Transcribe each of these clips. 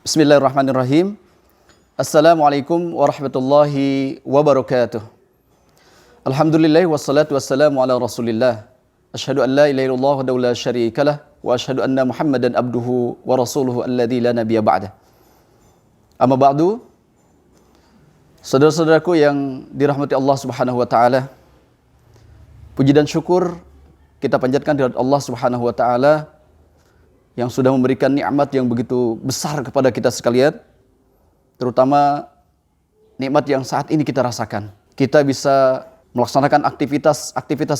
Bismillahirrahmanirrahim. Assalamualaikum warahmatullahi wabarakatuh. Alhamdulillah wassalatu wassalamu ala Rasulillah. Asyhadu an la ilaha illallah wahdahu la syarikalah wa asyhadu anna Muhammadan abduhu wa rasuluhu alladzi la nabiyya ba'dah. Amma ba'du. Saudara-saudaraku yang dirahmati Allah Subhanahu wa taala. Puji dan syukur kita panjatkan kepada Allah Subhanahu wa taala yang sudah memberikan nikmat yang begitu besar kepada kita sekalian, terutama nikmat yang saat ini kita rasakan. Kita bisa melaksanakan aktivitas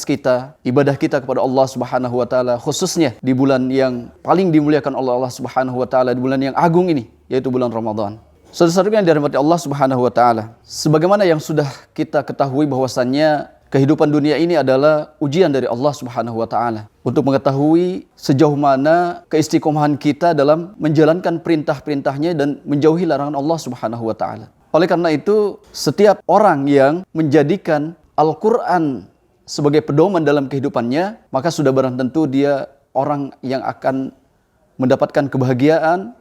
kita, ibadah kita kepada Allah Subhanahu wa taala, khususnya di bulan yang paling dimuliakan oleh Allah Subhanahu wa taala, di bulan yang agung ini, yaitu bulan Ramadan. Saudara-saudara yang dirahmati Allah Subhanahu wa taala, sebagaimana yang sudah kita ketahui bahwasannya kehidupan dunia ini adalah ujian dari Allah Subhanahu wa taala untuk mengetahui sejauh mana keistiqomahan kita dalam menjalankan perintah-perintahnya dan menjauhi larangan Allah Subhanahu wa taala. Oleh karena itu, setiap orang yang menjadikan Al-Qur'an sebagai pedoman dalam kehidupannya, maka sudah barang tentu dia orang yang akan mendapatkan kebahagiaan,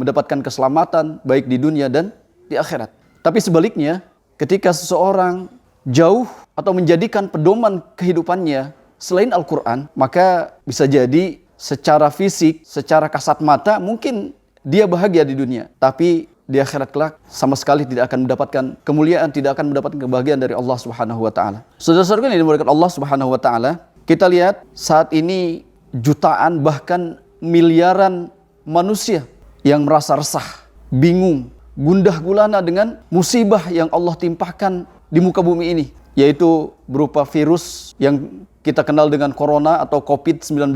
mendapatkan keselamatan baik di dunia dan di akhirat. Tapi sebaliknya, ketika seseorang jauh atau menjadikan pedoman kehidupannya selain Al-Quran, maka bisa jadi secara fisik, secara kasat mata mungkin dia bahagia di dunia, tapi di akhirat kelak sama sekali tidak akan mendapatkan kemuliaan, tidak akan mendapatkan kebahagiaan dari Allah Subhanahu wa taala. Saudara-saudara yang dimuliakan Allah Subhanahu wa taala, kita lihat saat ini jutaan bahkan miliaran manusia yang merasa resah, bingung, gundah gulana dengan musibah yang Allah timpakan di muka bumi ini, yaitu berupa virus yang kita kenal dengan corona atau COVID-19.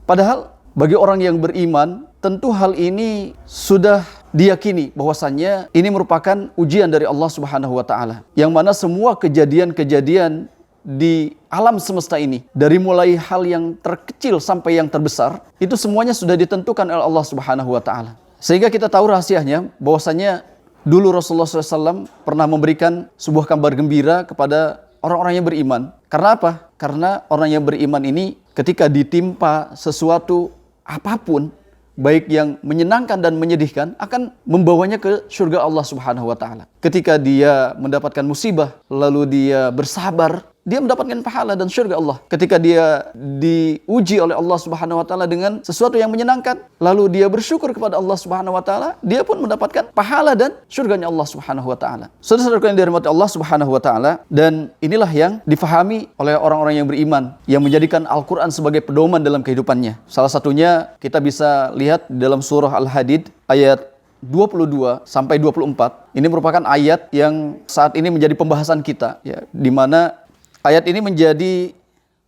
Padahal bagi orang yang beriman, tentu hal ini sudah diyakini bahwasannya ini merupakan ujian dari Allah Subhanahu wa taala, yang mana semua kejadian-kejadian di alam semesta ini, dari mulai hal yang terkecil sampai yang terbesar, itu semuanya sudah ditentukan oleh Allah Subhanahu wa taala. Sehingga kita tahu rahasianya bahwasannya dulu Rasulullah SAW pernah memberikan sebuah kabar gembira kepada orang-orang yang beriman. Karena apa? Karena orang yang beriman ini ketika ditimpa sesuatu apapun, baik yang menyenangkan dan menyedihkan, akan membawanya ke surga Allah Subhanahu wa taala. Ketika dia mendapatkan musibah, lalu dia bersabar, dia mendapatkan pahala dan surga Allah. Ketika dia diuji oleh Allah Subhanahu wa taala dengan sesuatu yang menyenangkan, lalu dia bersyukur kepada Allah Subhanahu wa taala, dia pun mendapatkan pahala dan surganya Allah Subhanahu wa taala. Saudara-saudara yang dirahmati Allah Subhanahu wa taala, dan inilah yang difahami oleh orang-orang yang beriman, yang menjadikan Al-Qur'an sebagai pedoman dalam kehidupannya. Salah satunya kita bisa lihat di dalam surah Al-Hadid ayat 22 sampai 24. Ini merupakan ayat yang saat ini menjadi pembahasan kita, ya, di mana ayat ini menjadi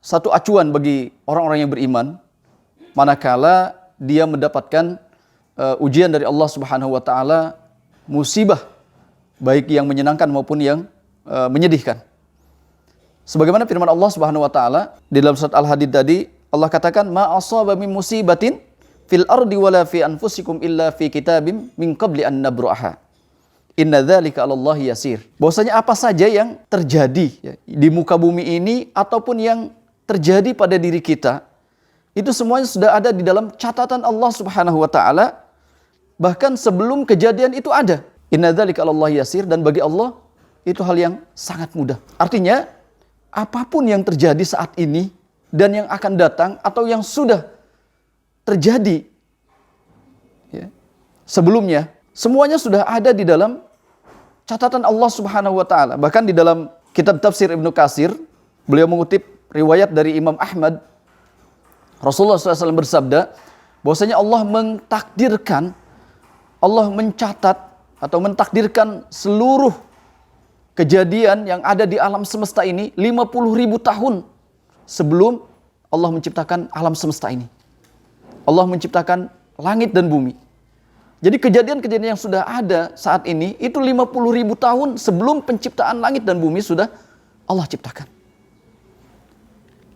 satu acuan bagi orang-orang yang beriman manakala dia mendapatkan ujian dari Allah Subhanahu wa taala, musibah baik yang menyenangkan maupun yang menyedihkan. Sebagaimana firman Allah Subhanahu wa taala di dalam surat Al-Hadid tadi, Allah katakan ma asaba min musibatin fil ardi wala fi anfusikum illa fi kitabim min qabli an nabraha. Inna dzalika 'alallahi yasir. Bahwasanya apa saja yang terjadi, ya, di muka bumi ini ataupun yang terjadi pada diri kita, itu semuanya sudah ada di dalam catatan Allah Subhanahu wa taala, bahkan sebelum kejadian itu ada. Inna dzalika 'alallahi yasir, dan bagi Allah itu hal yang sangat mudah. Artinya apapun yang terjadi saat ini dan yang akan datang atau yang sudah terjadi, ya, sebelumnya, semuanya sudah ada di dalam catatan Allah Subhanahu wa taala. Bahkan di dalam kitab tafsir Ibnu Katsir, beliau mengutip riwayat dari Imam Ahmad, Rasulullah SAW bersabda bahwasanya Allah mentakdirkan, Allah mencatat atau mentakdirkan seluruh kejadian yang ada di alam semesta ini 50.000 tahun sebelum Allah menciptakan alam semesta ini. Allah menciptakan langit dan bumi. Jadi kejadian-kejadian yang sudah ada saat ini itu 50.000 tahun sebelum penciptaan langit dan bumi sudah Allah ciptakan.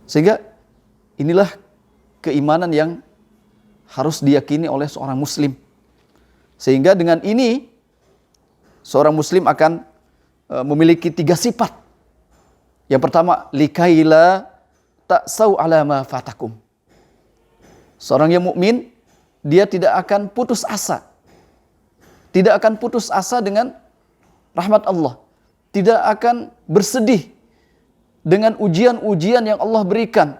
Sehingga inilah keimanan yang harus diyakini oleh seorang muslim. Sehingga dengan ini seorang muslim akan memiliki 3 sifat. Yang pertama, likaila ta'sau ala ma fatakum. Seorang yang mukmin, dia tidak akan putus asa tidak akan putus asa dengan rahmat Allah, tidak akan bersedih dengan ujian-ujian yang Allah berikan.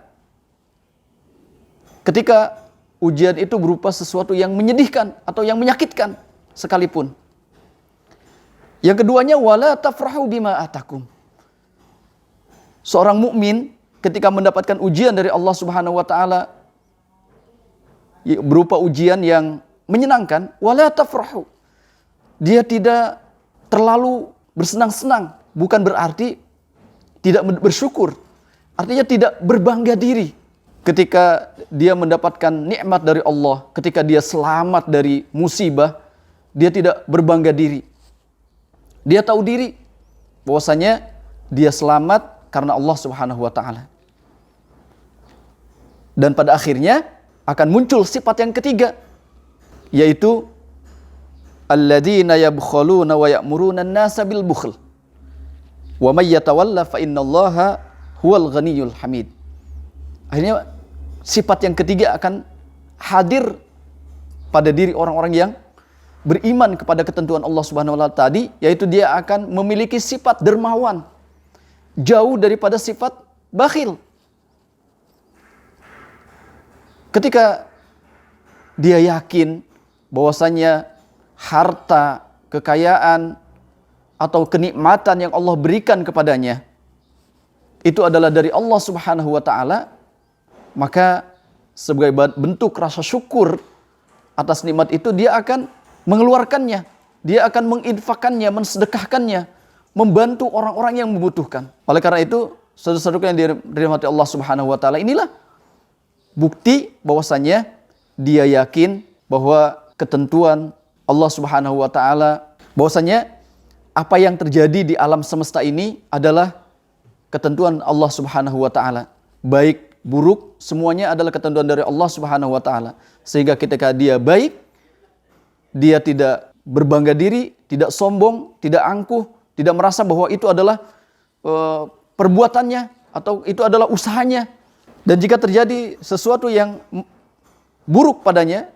Ketika ujian itu berupa sesuatu yang menyedihkan atau yang menyakitkan sekalipun. Yang keduanya, wala tafrahu bima atakum. Seorang mukmin ketika mendapatkan ujian dari Allah Subhanahu wa taala berupa ujian yang menyenangkan, wala tafrahu. Dia tidak terlalu bersenang-senang, bukan berarti tidak bersyukur. Artinya tidak berbangga diri. Ketika dia mendapatkan nikmat dari Allah, ketika dia selamat dari musibah, dia tidak berbangga diri. Dia tahu diri bahwasanya dia selamat karena Allah Subhanahu wa taala. Dan pada akhirnya akan muncul sifat yang ketiga, yaitu alladzina yabkhuluna wa ya'muruna an-nasa bil bukhl. Wa may yatawalla fa innallaha huwal ghaniyyul hamid. Akhirnya sifat yang ketiga akan hadir pada diri orang-orang yang beriman kepada ketentuan Allah Subhanahu wa taala tadi, yaitu dia akan memiliki sifat dermawan, jauh daripada sifat bakhil. Ketika dia yakin bahwasanya harta, kekayaan atau kenikmatan yang Allah berikan kepadanya itu adalah dari Allah Subhanahu wa taala, maka sebagai bentuk rasa syukur atas nikmat itu dia akan mengeluarkannya, dia akan menginfakkannya, mensedekahkannya, membantu orang-orang yang membutuhkan. Oleh karena itu, saudara-saudaraku yang dirahmati Allah Subhanahu wa taala, inilah bukti bahwasanya dia yakin bahwa ketentuan Allah Subhanahu wa taala, bahwasanya apa yang terjadi di alam semesta ini adalah ketentuan Allah Subhanahu wa taala. Baik buruk semuanya adalah ketentuan dari Allah Subhanahu wa taala. Sehingga ketika dia baik, dia tidak berbangga diri, tidak sombong, tidak angkuh, tidak merasa bahwa itu adalah perbuatannya atau itu adalah usahanya. Dan jika terjadi sesuatu yang buruk padanya,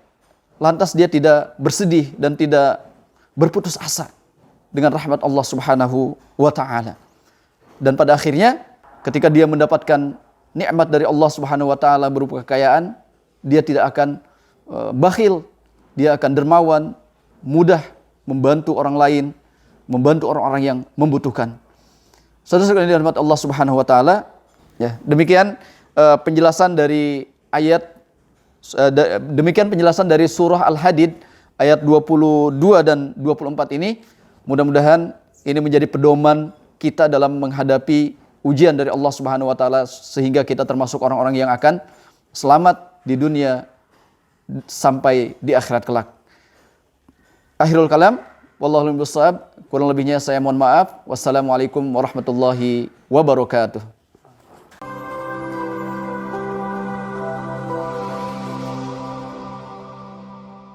lantas dia tidak bersedih dan tidak berputus asa dengan rahmat Allah Subhanahu wa taala. Dan pada akhirnya ketika dia mendapatkan nikmat dari Allah Subhanahu wa taala berupa kekayaan, dia tidak akan bakhil, dia akan dermawan, mudah membantu orang lain, membantu orang-orang yang membutuhkan. Saudara-saudara yang dirahmati Allah Subhanahu wa taala, ya, demikian penjelasan dari ayat, demikian penjelasan dari surah Al-Hadid ayat 22 dan 24 ini. Mudah-mudahan ini menjadi pedoman kita dalam menghadapi ujian dari Allah Subhanahu wa taala sehingga kita termasuk orang-orang yang akan selamat di dunia sampai di akhirat kelak. Akhirul kalam, wallahu a'lam bishawab. Kurang lebihnya saya mohon maaf. Wassalamualaikum warahmatullahi wabarakatuh.